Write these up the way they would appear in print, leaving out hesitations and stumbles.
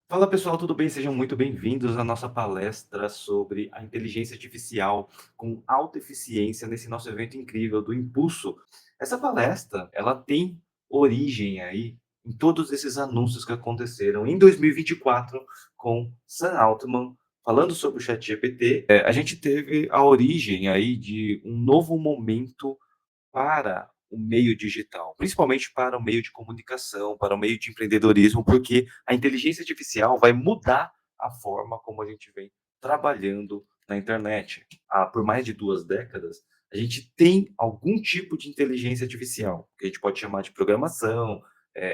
Fala pessoal, tudo bem? Sejam muito bem-vindos à nossa palestra sobre a inteligência artificial com alta eficiência nesse nosso evento incrível do Impulso. Essa palestra, ela tem origem aí em todos esses anúncios que aconteceram em 2024 com Sam Altman falando sobre o ChatGPT. A gente teve a origem aí de um novo momento para o meio digital, principalmente para o meio de comunicação, para o meio de empreendedorismo, porque a inteligência artificial vai mudar a forma como a gente vem trabalhando na internet. Por mais de 2 décadas, a gente tem algum tipo de inteligência artificial, que a gente pode chamar de programação,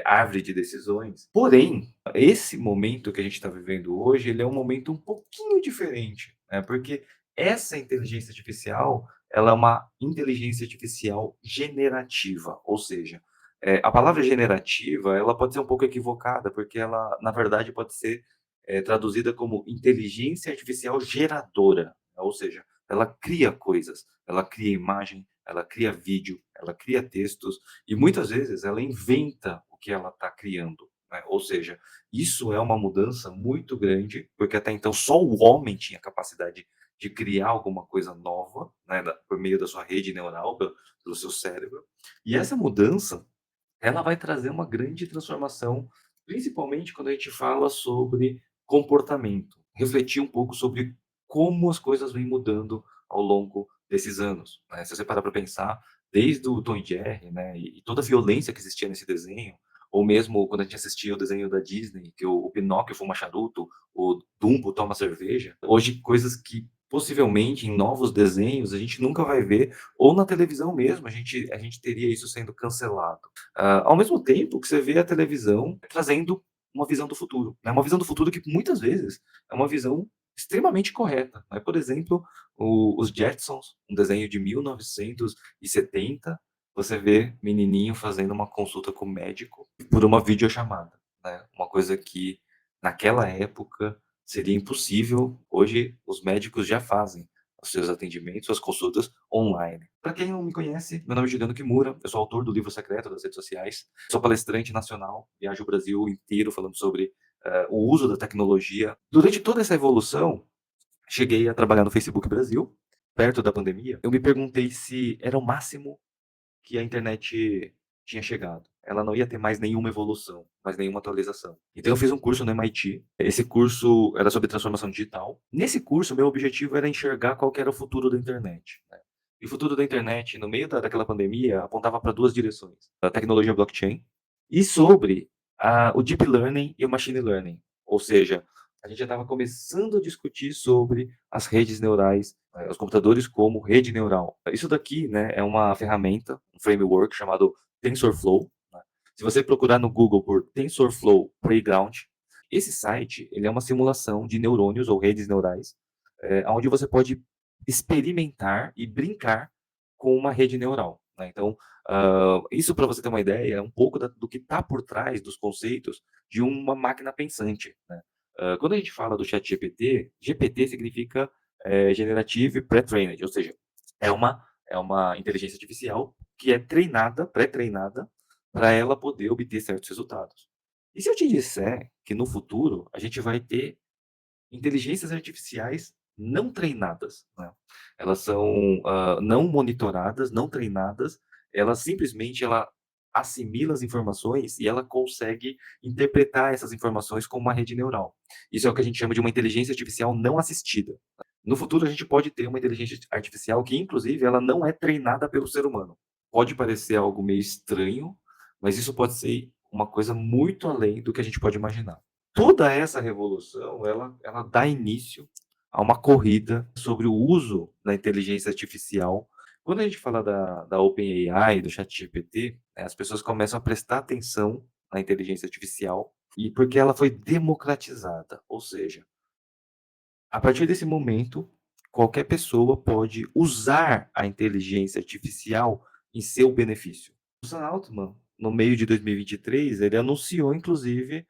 árvore de decisões. Porém, esse momento que a gente está vivendo hoje, ele é um momento um pouquinho diferente, né, porque essa inteligência artificial, ela é uma inteligência artificial generativa, ou seja, a palavra generativa, ela pode ser um pouco equivocada, porque ela, na verdade, pode ser, traduzida como inteligência artificial geradora, né? Ou seja, ela cria coisas, ela cria imagem, ela cria vídeo, ela cria textos e muitas vezes ela inventa o que ela está criando, né? Ou seja, isso é uma mudança muito grande, porque até então só o homem tinha capacidade de criar alguma coisa nova, né, por meio da sua rede neural, pelo seu cérebro. E essa mudança, ela vai trazer uma grande transformação, principalmente quando a gente fala sobre comportamento. Refletir um pouco sobre como as coisas vêm mudando ao longo desses anos, né. Se você parar para pensar, desde o Tom e Jerry, né, e toda a violência que existia nesse desenho, ou mesmo quando a gente assistia o desenho da Disney, que o Pinóquio fuma charuto, o Dumbo toma cerveja. Hoje, coisas que possivelmente em novos desenhos a gente nunca vai ver, ou na televisão mesmo, a gente teria isso sendo cancelado. Ao mesmo tempo que você vê a televisão trazendo uma visão do futuro, né, uma visão do futuro que muitas vezes é uma visão extremamente correta, né. Por exemplo, os Jetsons, um desenho de 1970, você vê menininho fazendo uma consulta com o médico por uma videochamada, né, uma coisa que naquela época seria impossível, hoje os médicos já fazem os seus atendimentos, suas consultas online. Para quem não me conhece, meu nome é Juliano Kimura, eu sou autor do livro secreto das redes sociais, sou palestrante nacional, viajo o Brasil inteiro falando sobre, o uso da tecnologia. Durante toda essa evolução, cheguei a trabalhar no Facebook Brasil, perto da pandemia, eu me perguntei se era o máximo que a internet tinha chegado. Ela não ia ter mais nenhuma evolução, mais nenhuma atualização. Então eu fiz um curso no MIT, esse curso era sobre transformação digital. Nesse curso, meu objetivo era enxergar qual que era o futuro da internet, né. E o futuro da internet, no meio daquela pandemia, apontava para 2 direções: a tecnologia blockchain e sobre o deep learning e o machine learning. Ou seja, a gente já estava começando a discutir sobre as redes neurais, os computadores como rede neural. Isso daqui, né, é uma ferramenta, um framework chamado TensorFlow, né. Se você procurar no Google por TensorFlow Playground, esse site, ele é uma simulação de neurônios ou redes neurais, aonde você pode experimentar e brincar com uma rede neural, né. Então, isso para você ter uma ideia, é um pouco do que está por trás dos conceitos de uma máquina pensante, né. Quando a gente fala do ChatGPT, GPT significa, Generative Pre-trained, ou seja, é uma inteligência artificial que é treinada, pré-treinada, para ela poder obter certos resultados. E se eu te disser que no futuro a gente vai ter inteligências artificiais não treinadas, né. Elas são, não monitoradas, não treinadas, ela assimila as informações e ela consegue interpretar essas informações como uma rede neural. Isso é o que a gente chama de uma inteligência artificial não assistida. No futuro, a gente pode ter uma inteligência artificial que, inclusive, ela não é treinada pelo ser humano. Pode parecer algo meio estranho, mas isso pode ser uma coisa muito além do que a gente pode imaginar. Toda essa revolução, ela dá início a uma corrida sobre o uso da inteligência artificial. Quando a gente fala da OpenAI, do ChatGPT, as pessoas começam a prestar atenção na inteligência artificial, e porque ela foi democratizada, ou seja, a partir desse momento, qualquer pessoa pode usar a inteligência artificial em seu benefício. O Sam Altman, no meio de 2023, ele anunciou inclusive,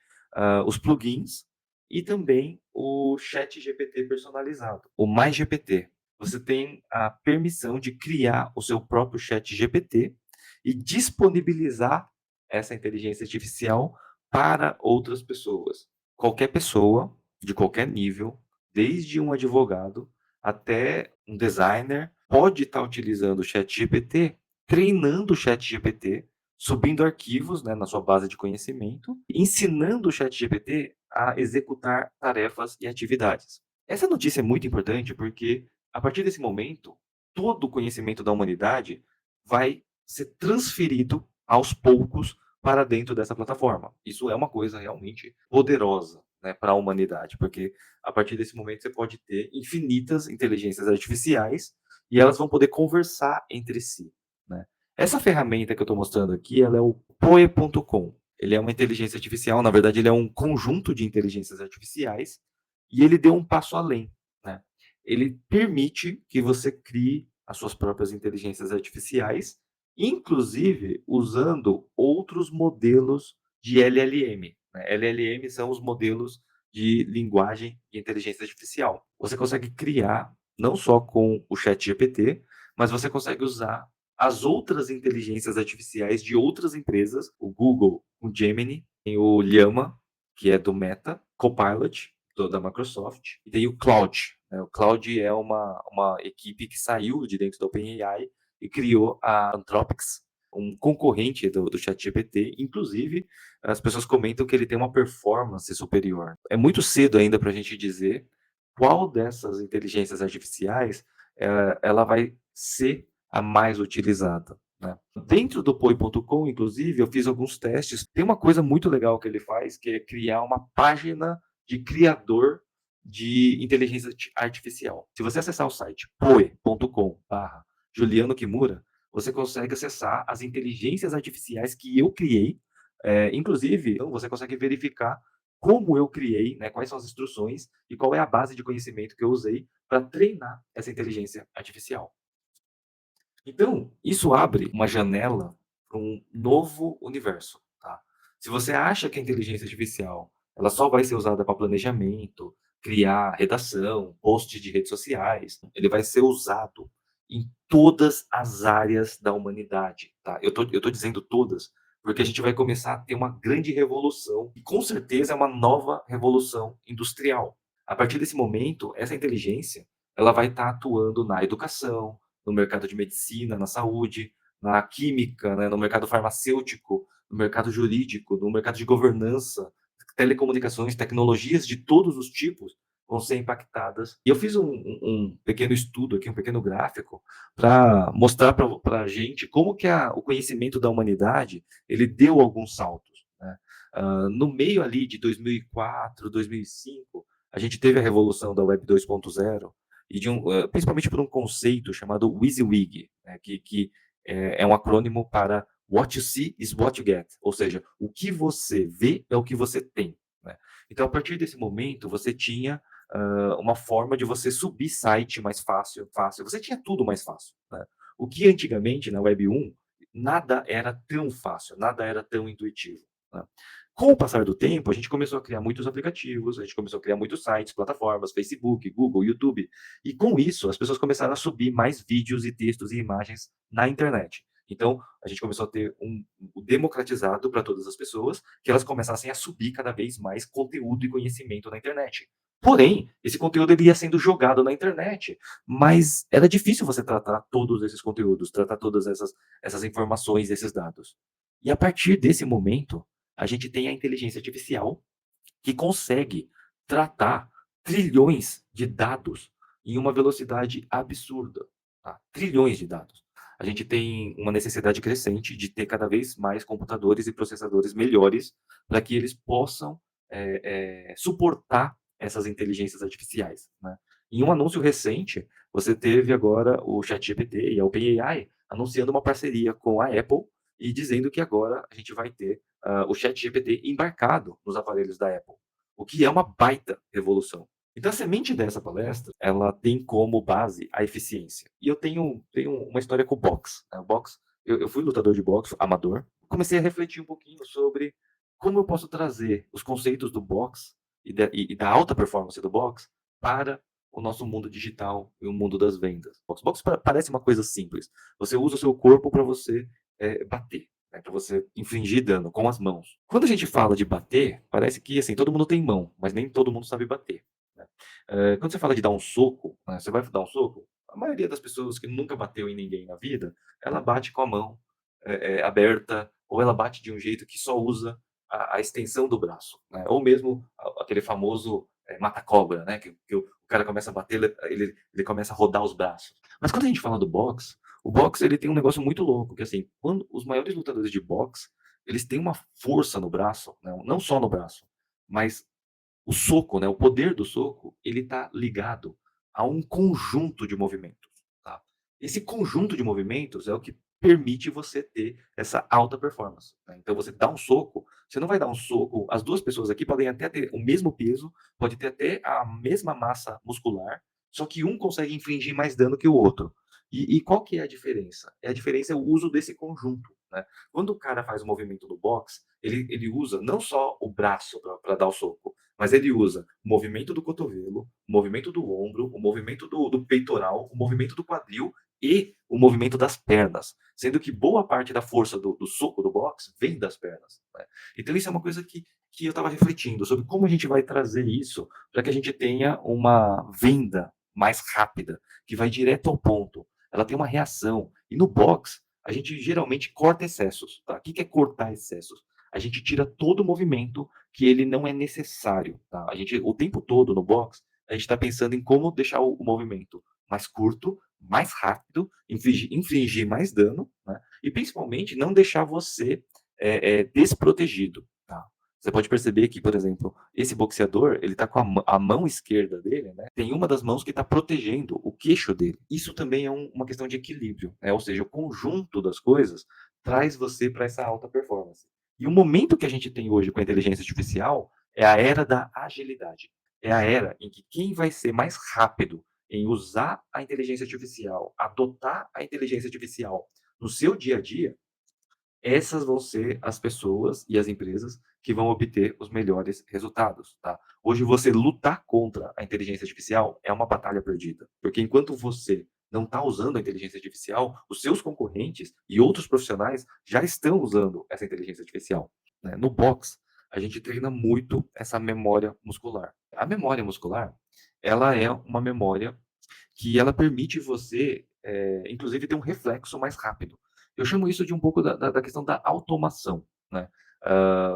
os plugins e também o ChatGPT personalizado, o MyGPT. Você tem a permissão de criar o seu próprio ChatGPT e disponibilizar essa inteligência artificial para outras pessoas. qualquer pessoa, de qualquer nível, desde um advogado até um designer, pode estar utilizando o ChatGPT, treinando o ChatGPT, subindo arquivos, né, na sua base de conhecimento, ensinando o ChatGPT a executar tarefas e atividades. Essa notícia é muito importante porque, a partir desse momento, todo o conhecimento da humanidade vai ser transferido aos poucos para dentro dessa plataforma. Isso é uma coisa realmente poderosa, né, para a humanidade, porque a partir desse momento você pode ter infinitas inteligências artificiais e elas vão poder conversar entre si, né. Essa ferramenta que eu estou mostrando aqui, ela é o Poe.com. Ele é uma inteligência artificial, na verdade ele é um conjunto de inteligências artificiais e ele deu um passo além, né. Ele permite que você crie as suas próprias inteligências artificiais, inclusive usando outros modelos de LLM, né. LLM são os modelos de linguagem de inteligência artificial. Você consegue criar não só com o ChatGPT, mas você consegue usar as outras inteligências artificiais de outras empresas, o Google, o Gemini, tem o Llama, que é do Meta, Copilot, da Microsoft, e tem o Claude, né. O Claude é uma equipe que saiu de dentro da OpenAI e criou a Anthropics, um concorrente do ChatGPT. Inclusive, as pessoas comentam que ele tem uma performance superior. É muito cedo ainda para a gente dizer qual dessas inteligências artificiais, ela vai ser a mais utilizada, né. Dentro do Poi.com, inclusive, eu fiz alguns testes. Tem uma coisa muito legal que ele faz, que é criar uma página de criador de inteligência artificial. Se você acessar o site poe.com/Juliano Kimura, você consegue acessar as inteligências artificiais que eu criei. Inclusive, então, você consegue verificar como eu criei, né, quais são as instruções e qual é a base de conhecimento que eu usei para treinar essa inteligência artificial. Então, isso abre uma janela para um novo universo, tá. Se você acha que a inteligência artificial, ela só vai ser usada para planejamento, criar redação, posts de redes sociais, ele vai ser usado em todas as áreas da humanidade, tá. Eu tô dizendo todas, porque a gente vai começar a ter uma grande revolução e com certeza é uma nova revolução industrial. A partir desse momento, essa inteligência, ela vai estar atuando na educação, no mercado de medicina, na saúde, na química, né, no mercado farmacêutico, no mercado jurídico, no mercado de governança, telecomunicações, tecnologias de todos os tipos vão ser impactadas. E eu fiz um pequeno estudo aqui, um pequeno gráfico, para mostrar para a gente como que o conhecimento da humanidade ele deu alguns saltos, né. No meio ali de 2004, 2005, a gente teve a revolução da Web 2.0 e principalmente por um conceito chamado WYSIWYG, né, que é um acrônimo para What you see is what you get, ou seja, o que você vê é o que você tem, né. Então, a partir desse momento, você tinha, uma forma de você subir site mais fácil, você tinha tudo mais fácil, né. O que antigamente, na Web 1, nada era tão fácil, nada era tão intuitivo, né. Com o passar do tempo, a gente começou a criar muitos aplicativos, a gente começou a criar muitos sites, plataformas, Facebook, Google, YouTube, e com isso as pessoas começaram a subir mais vídeos e textos e imagens na internet. Então, a gente começou a ter o democratizado para todas as pessoas, que elas começassem a subir cada vez mais conteúdo e conhecimento na internet. Porém, esse conteúdo ele ia sendo jogado na internet, mas era difícil você tratar todos esses conteúdos, tratar todas essas informações, esses dados. E a partir desse momento, a gente tem a inteligência artificial que consegue tratar trilhões de dados em uma velocidade absurda, tá? Trilhões de dados. A gente tem uma necessidade crescente de ter cada vez mais computadores e processadores melhores para que eles possam suportar essas inteligências artificiais, né? Em um anúncio recente, você teve agora o ChatGPT e a OpenAI anunciando uma parceria com a Apple e dizendo que agora a gente vai ter o ChatGPT embarcado nos aparelhos da Apple, o que é uma baita revolução. Então a semente dessa palestra, ela tem como base a eficiência. E eu tenho uma história com o boxe, né, o boxe eu fui lutador de boxe amador, comecei a refletir um pouquinho sobre como eu posso trazer os conceitos do boxe e da alta performance do boxe para o nosso mundo digital e o mundo das vendas. Boxe parece uma coisa simples, você usa o seu corpo para você, bater. né, para você infligir dano com as mãos. Quando a gente fala de bater, parece que, assim, todo mundo tem mão, mas nem todo mundo sabe bater, né. Quando você fala de dar um soco, né, você vai dar um soco, a maioria das pessoas que nunca bateu em ninguém na vida, ela bate com a mão, aberta, ou ela bate de um jeito que só usa a extensão do braço, né, ou mesmo aquele famoso, mata-cobra, né, que o cara começa a bater, ele começa a rodar os braços. Mas quando a gente fala do boxe, o boxe ele tem um negócio muito louco, que assim, quando os maiores lutadores de boxe, eles têm uma força no braço, né, não só no braço, mas o soco, né, o poder do soco, ele está ligado a um conjunto de movimentos, tá. Esse conjunto de movimentos é o que permite você ter essa alta performance, né. Então você dá um soco, você não vai dar um soco, as 2 pessoas aqui podem até ter o mesmo peso, pode ter até a mesma massa muscular, só que um consegue infligir mais dano que o outro. E qual que é a diferença? A diferença é o uso desse conjunto, né. Quando o cara faz o movimento do boxe, ele usa não só o braço para dar o soco, mas ele usa o movimento do cotovelo, o movimento do ombro, o movimento do peitoral, o movimento do quadril e o movimento das pernas, sendo que boa parte da força do soco do boxe vem das pernas, né. Então isso é uma coisa que eu estava refletindo sobre como a gente vai trazer isso para que a gente tenha uma venda mais rápida, que vai direto ao ponto. Ela tem uma reação. E no boxe, a gente geralmente corta excessos, tá. O que que é cortar excessos? A gente tira todo o movimento que ele não é necessário, tá. A gente o tempo todo no boxe, a gente está pensando em como deixar o movimento mais curto, mais rápido, infligir mais dano, né, e principalmente não deixar você, desprotegido, tá. Você pode perceber que, por exemplo, esse boxeador, ele tá com a mão esquerda dele, né, tem uma das mãos que está protegendo o queixo dele. Isso também é uma questão de equilíbrio, né, ou seja, o conjunto das coisas traz você para essa alta performance. E o momento que a gente tem hoje com a inteligência artificial é a era da agilidade. É a era em que quem vai ser mais rápido em usar a inteligência artificial, adotar a inteligência artificial no seu dia a dia, essas vão ser as pessoas e as empresas que vão obter os melhores resultados, tá. Hoje você lutar contra a inteligência artificial é uma batalha perdida, porque enquanto você não está usando a inteligência artificial, os seus concorrentes e outros profissionais já estão usando essa inteligência artificial, né. No boxe, a gente treina muito essa memória muscular. A memória muscular, ela é uma memória que ela permite você, inclusive ter um reflexo mais rápido. Eu chamo isso de um pouco da questão da automação, né.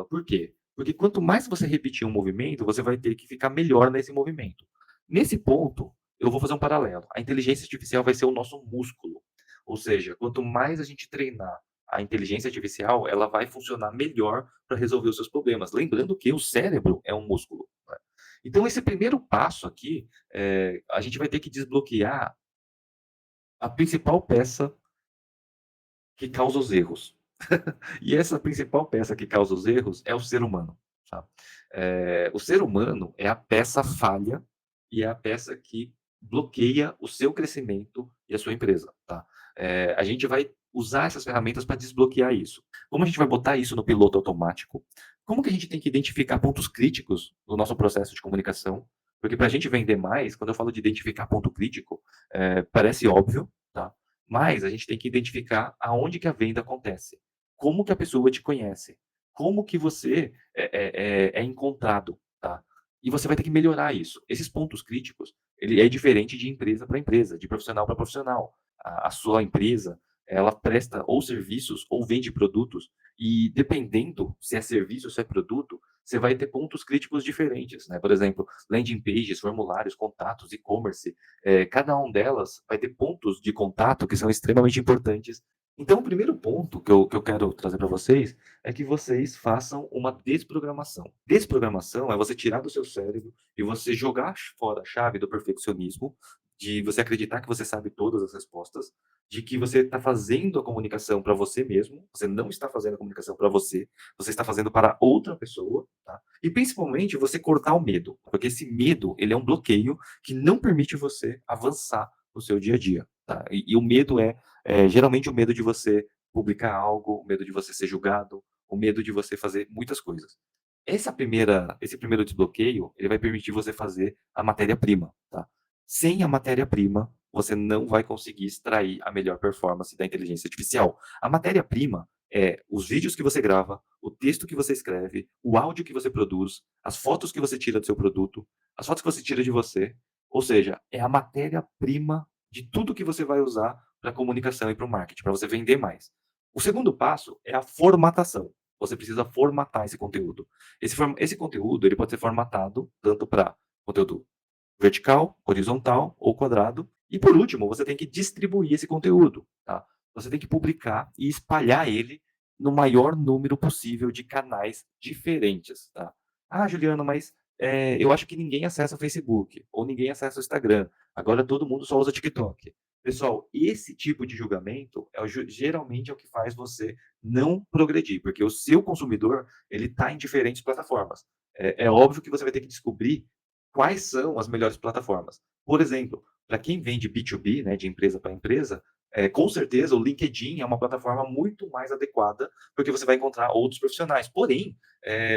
Por quê? Porque quanto mais você repetir um movimento, você vai ter que ficar melhor nesse movimento. Nesse ponto, eu vou fazer um paralelo, a inteligência artificial vai ser o nosso músculo, ou seja, quanto mais a gente treinar a inteligência artificial, ela vai funcionar melhor para resolver os seus problemas, lembrando que o cérebro é um músculo, né. Então esse primeiro passo aqui, a gente vai ter que desbloquear a principal peça que causa os erros. E essa principal peça que causa os erros é o ser humano, tá. O ser humano é a peça falha e é a peça que bloqueia o seu crescimento e a sua empresa, tá. A gente vai usar essas ferramentas para desbloquear isso. Como a gente vai botar isso no piloto automático? Como que a gente tem que identificar pontos críticos no nosso processo de comunicação? Porque para a gente vender mais, quando eu falo de identificar ponto crítico, parece óbvio, tá, mas a gente tem que identificar aonde que a venda acontece. Como que a pessoa te conhece? Como que você é encontrado, tá? E você vai ter que melhorar isso. Esses pontos críticos, ele é diferente de empresa para empresa, de profissional para profissional. A sua empresa, ela presta ou serviços ou vende produtos e dependendo se é serviço ou se é produto, você vai ter pontos críticos diferentes, né. Por exemplo, landing pages, formulários, contatos, e-commerce, cada um delas vai ter pontos de contato que são extremamente importantes. Então o primeiro ponto que eu quero trazer para vocês, é que vocês façam uma desprogramação. Desprogramação é você tirar do seu cérebro e você jogar fora a chave do perfeccionismo, de você acreditar que você sabe todas as respostas, de que você está fazendo a comunicação para você mesmo, você não está fazendo a comunicação para você, você está fazendo para outra pessoa, tá. E principalmente você cortar o medo, porque esse medo, ele é um bloqueio que não permite você avançar no seu dia a dia, tá. E o medo geralmente o medo de você publicar algo, o medo de você ser julgado, o medo de você fazer muitas coisas. Esse primeiro desbloqueio, ele vai permitir você fazer a matéria-prima, tá. Sem a matéria-prima, você não vai conseguir extrair a melhor performance da inteligência artificial. A matéria-prima É os vídeos que você grava, o texto que você escreve, o áudio que você produz, as fotos que você tira do seu produto, as fotos que você tira de você, ou seja, é a matéria-prima de tudo que você vai usar para comunicação e para o marketing, para você vender mais. O segundo passo é a formatação. Você precisa formatar esse conteúdo. Esse conteúdo ele pode ser formatado tanto para conteúdo vertical, horizontal ou quadrado. E por último, você tem que distribuir esse conteúdo, tá? Você tem que publicar e espalhar ele no maior número possível de canais diferentes, tá? Ah, Juliano, mas eu acho que ninguém acessa o Facebook ou ninguém acessa o Instagram. Agora todo mundo só usa TikTok. Pessoal, esse tipo de julgamento geralmente é o que faz você não progredir, porque o seu consumidor ele está em diferentes plataformas. É óbvio que você vai ter que descobrir quais são as melhores plataformas. Por exemplo, para quem vende B2B, né, de empresa para empresa, com certeza o LinkedIn é uma plataforma muito mais adequada, porque você vai encontrar outros profissionais. Porém,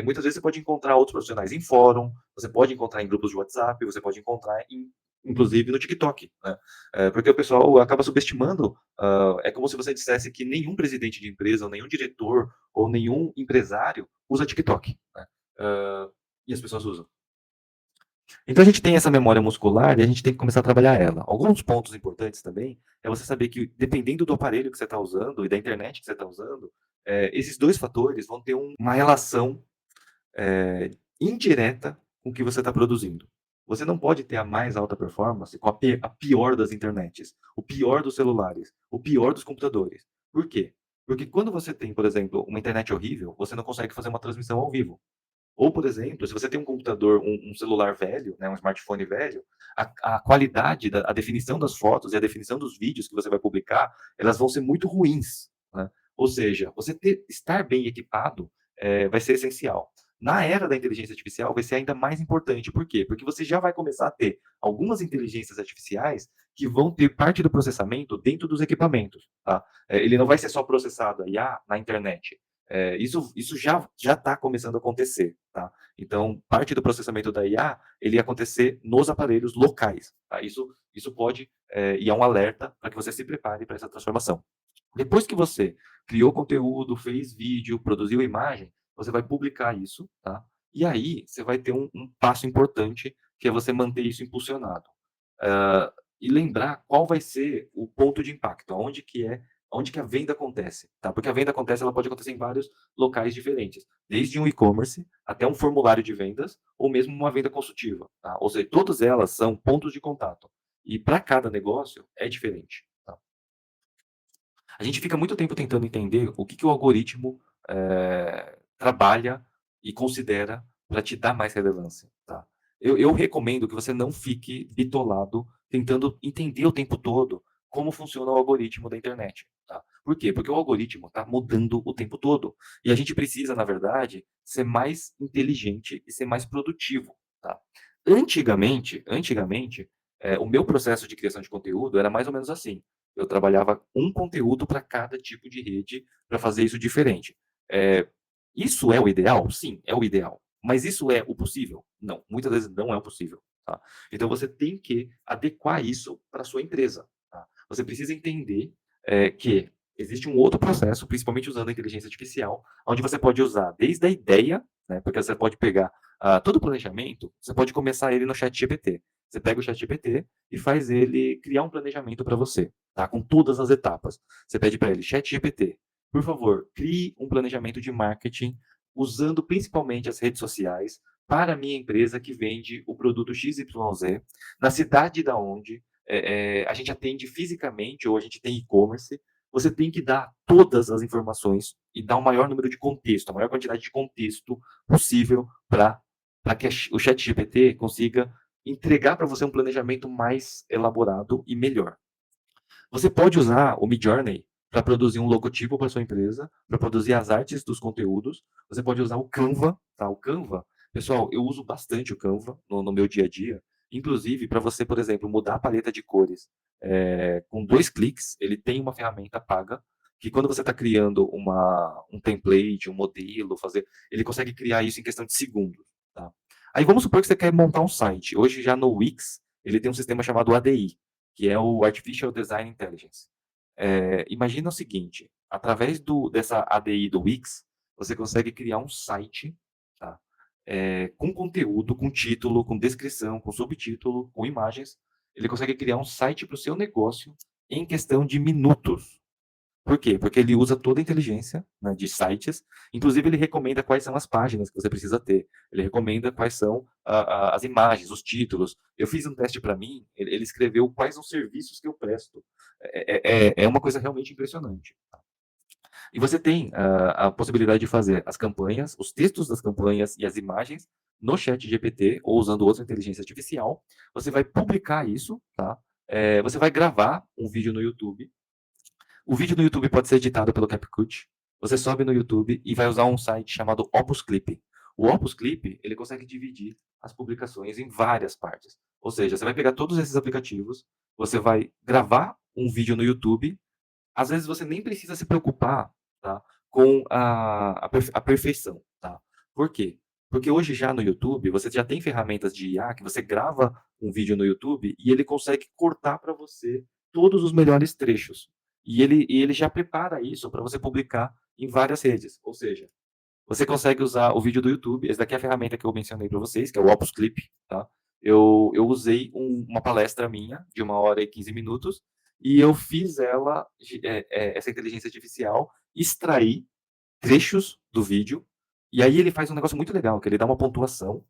muitas vezes você pode encontrar outros profissionais em fórum, você pode encontrar em grupos de WhatsApp, você pode encontrar inclusive no TikTok, né? Porque o pessoal acaba subestimando. É como se você dissesse que nenhum presidente de empresa, ou nenhum diretor, ou nenhum empresário usa TikTok, né? E as pessoas usam. Então a gente tem essa memória muscular e a gente tem que começar a trabalhar ela. Alguns pontos importantes também é você saber que, dependendo do aparelho que você está usando e da internet que você está usando, esses dois fatores vão ter uma relação indireta com o que você está produzindo. Você não pode ter a mais alta performance com a pior das internets, o pior dos celulares, o pior dos computadores. Por quê? Porque quando você tem, por exemplo, uma internet horrível, você não consegue fazer uma transmissão ao vivo. Ou, por exemplo, se você tem um computador, um celular velho, né, um smartphone velho, a qualidade, a definição das fotos e a definição dos vídeos que você vai publicar, elas vão ser muito ruins. Né? Ou seja, estar bem equipado vai ser essencial. Na era da inteligência artificial, vai ser ainda mais importante. Por quê? Porque você já vai começar a ter algumas inteligências artificiais que vão ter parte do processamento dentro dos equipamentos. Tá? Ele não vai ser só processado a IA na internet. Isso já está começando a acontecer, tá? Então, parte do processamento da IA, ele ia acontecer nos aparelhos locais, tá? Isso pode, e é um alerta para que você se prepare para essa transformação. Depois que você criou conteúdo, fez vídeo, produziu imagem, você vai publicar isso, tá? E aí você vai ter um passo importante, que é você manter isso impulsionado. Ah, e lembrar qual vai ser o ponto de impacto, onde que a venda acontece, tá? Porque a venda acontece, ela pode acontecer em vários locais diferentes, desde um e-commerce até um formulário de vendas ou mesmo uma venda consultiva, tá? Ou seja, todas elas são pontos de contato. E para cada negócio é diferente, tá? A gente fica muito tempo tentando entender o que que o algoritmo, trabalha e considera para te dar mais relevância, tá. Eu recomendo que você não fique bitolado tentando entender o tempo todo como funciona o algoritmo da internet, tá. Por quê? Porque o algoritmo está mudando o tempo todo, e a gente precisa, na verdade, ser mais inteligente e ser mais produtivo, tá. Antigamente, o meu processo de criação de conteúdo era mais ou menos assim. Eu trabalhava um conteúdo para cada tipo de rede para fazer isso diferente. Eh, isso é o ideal? Sim, é o ideal. Mas isso é o possível? Não, muitas vezes não é o possível, tá. Então você tem que adequar isso para sua empresa, tá. Você precisa entender, que existe um outro processo, principalmente usando a inteligência artificial, onde você pode usar desde a ideia, né, porque você pode pegar, todo o planejamento, você pode começar ele no ChatGPT. Você pega o ChatGPT e faz ele criar um planejamento para você, tá? Com todas as etapas. Você pede para ele, ChatGPT, por favor, crie um planejamento de marketing usando principalmente as redes sociais para a minha empresa que vende o produto XYZ, na cidade da onde a gente atende fisicamente ou a gente tem e-commerce. Você tem que dar todas as informações e dar o maior número de contexto, a maior quantidade de contexto possível para que o ChatGPT consiga entregar para você um planejamento mais elaborado e melhor. Você pode usar o Midjourney para produzir um logotipo para sua empresa, para produzir as artes dos conteúdos. Você pode usar o Canva, tá? O Canva, pessoal, eu uso bastante o Canva no meu dia a dia. Inclusive, para você, por exemplo, mudar a paleta de cores com 2 cliques, ele tem uma ferramenta paga que quando você está criando um template, um modelo, ele consegue criar isso em questão de segundos, tá? Aí vamos supor que você quer montar um site. Hoje já no Wix, ele tem um sistema chamado ADI, que é o Artificial Design Intelligence. Imagina o seguinte, Através dessa ADI do Wix, você consegue criar um site, tá? Com conteúdo, com título, com descrição, com subtítulo, com imagens. Ele consegue criar um site para o seu negócio em questão de minutos. Por quê? Porque ele usa toda a inteligência, né, de sites, inclusive ele recomenda quais são as páginas que você precisa ter, ele recomenda quais são as imagens, os títulos. Eu fiz um teste para mim, ele escreveu quais os serviços que eu presto. É uma coisa realmente impressionante. E você tem a possibilidade de fazer as campanhas, os textos das campanhas e as imagens no chat GPT ou usando outra inteligência artificial. Você vai publicar isso, tá? Você vai gravar um vídeo no YouTube. O vídeo no YouTube pode ser editado pelo CapCut. Você sobe no YouTube e vai usar um site chamado Opus Clip. O Opus Clip, ele consegue dividir as publicações em várias partes. Ou seja, você vai pegar todos esses aplicativos, você vai gravar um vídeo no YouTube. Às vezes você nem precisa se preocupar, tá, com a perfeição, tá? Por quê? Porque hoje já no YouTube, você já tem ferramentas de IA que você grava um vídeo no YouTube e ele consegue cortar para você todos os melhores trechos. E ele já prepara isso para você publicar em várias redes. Ou seja, você consegue usar o vídeo do YouTube. Essa daqui é a ferramenta que eu mencionei para vocês, que é o Opus Clip, tá? Eu usei uma palestra minha de 1 hora e 15 minutos e eu fiz essa inteligência artificial extrair trechos do vídeo. E aí ele faz um negócio muito legal, que ele dá uma pontuação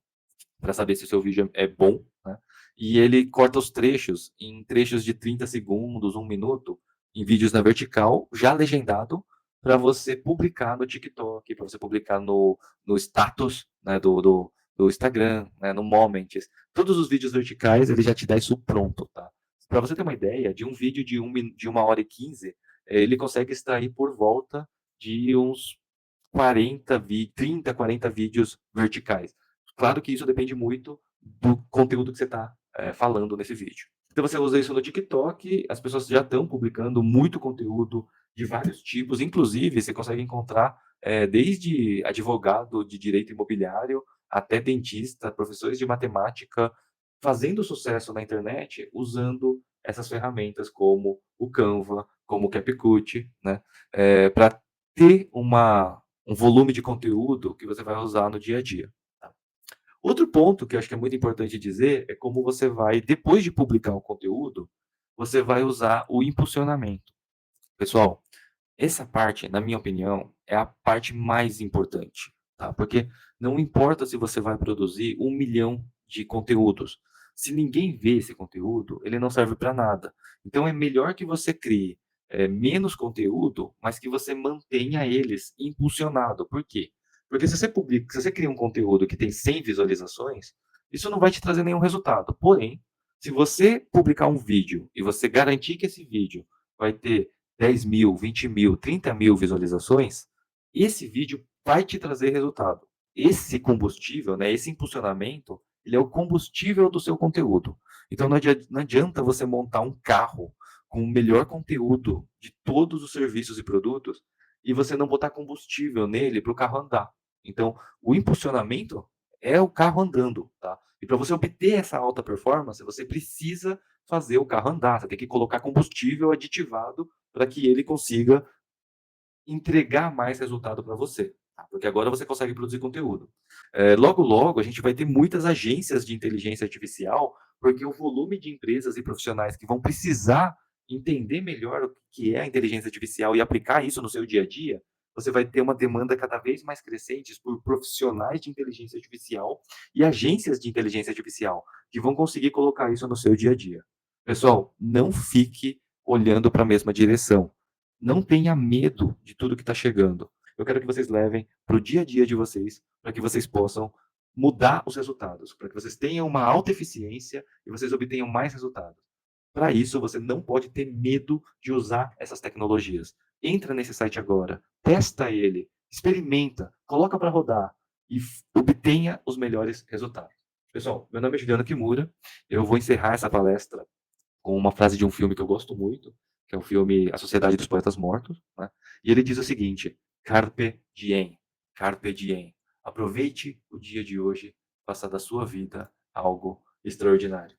para saber se o seu vídeo é bom, né? E ele corta os trechos em trechos de 30 segundos, 1 minuto, em vídeos na vertical, já legendado, para você publicar no TikTok, para você publicar no status, né, do Instagram, né, no Moments. Todos os vídeos verticais, ele já te dá isso pronto, tá? Para você ter uma ideia, de um vídeo de 1 hora e 15, ele consegue extrair por volta de uns 30, 40 vídeos verticais. Claro que isso depende muito do conteúdo que você está falando nesse vídeo. Então você usa isso no TikTok, as pessoas já estão publicando muito conteúdo de vários tipos, inclusive você consegue encontrar desde advogado de direito imobiliário até dentista, professores de matemática, fazendo sucesso na internet usando essas ferramentas como o Canva, como o CapCut, né, para ter um volume de conteúdo que você vai usar no dia a dia. Tá? Outro ponto que eu acho que é muito importante dizer é como você vai, depois de publicar o conteúdo, você vai usar o impulsionamento. Pessoal, essa parte, na minha opinião, é a parte mais importante, tá? Porque não importa se você vai produzir 1 milhão de conteúdos. Se ninguém vê esse conteúdo, ele não serve para nada. Então é melhor que você crie menos conteúdo, mas que você mantenha eles impulsionado. Por quê? Porque se você cria um conteúdo que tem 100 visualizações, isso não vai te trazer nenhum resultado. Porém, se você publicar um vídeo e você garantir que esse vídeo vai ter 10 mil, 20 mil, 30 mil visualizações, esse vídeo vai te trazer resultado. Esse combustível, né, esse impulsionamento, ele é o combustível do seu conteúdo. Então não adianta você montar um carro com o melhor conteúdo de todos os serviços e produtos e você não botar combustível nele para o carro andar. Então, o impulsionamento é o carro andando, tá? E para você obter essa alta performance, você precisa fazer o carro andar. Você tem que colocar combustível aditivado para que ele consiga entregar mais resultado para você, tá? Porque agora você consegue produzir conteúdo. Logo, logo, a gente vai ter muitas agências de inteligência artificial, porque o volume de empresas e profissionais que vão precisar entender melhor o que é a inteligência artificial e aplicar isso no seu dia a dia, você vai ter uma demanda cada vez mais crescente por profissionais de inteligência artificial e agências de inteligência artificial que vão conseguir colocar isso no seu dia a dia. Pessoal, não fique olhando para a mesma direção. Não tenha medo de tudo que está chegando. Eu quero que vocês levem para o dia a dia de vocês, para que vocês possam mudar os resultados, para que vocês tenham uma alta eficiência e vocês obtenham mais resultados. Para isso, você não pode ter medo de usar essas tecnologias. Entra nesse site agora, testa ele, experimenta, coloca para rodar e obtenha os melhores resultados. Pessoal, meu nome é Juliano Kimura. Eu vou encerrar essa palestra com uma frase de um filme que eu gosto muito, que é o filme A Sociedade dos Poetas Mortos, né? E ele diz o seguinte: Carpe diem, carpe diem. Aproveite o dia de hoje, faça da sua vida algo extraordinário.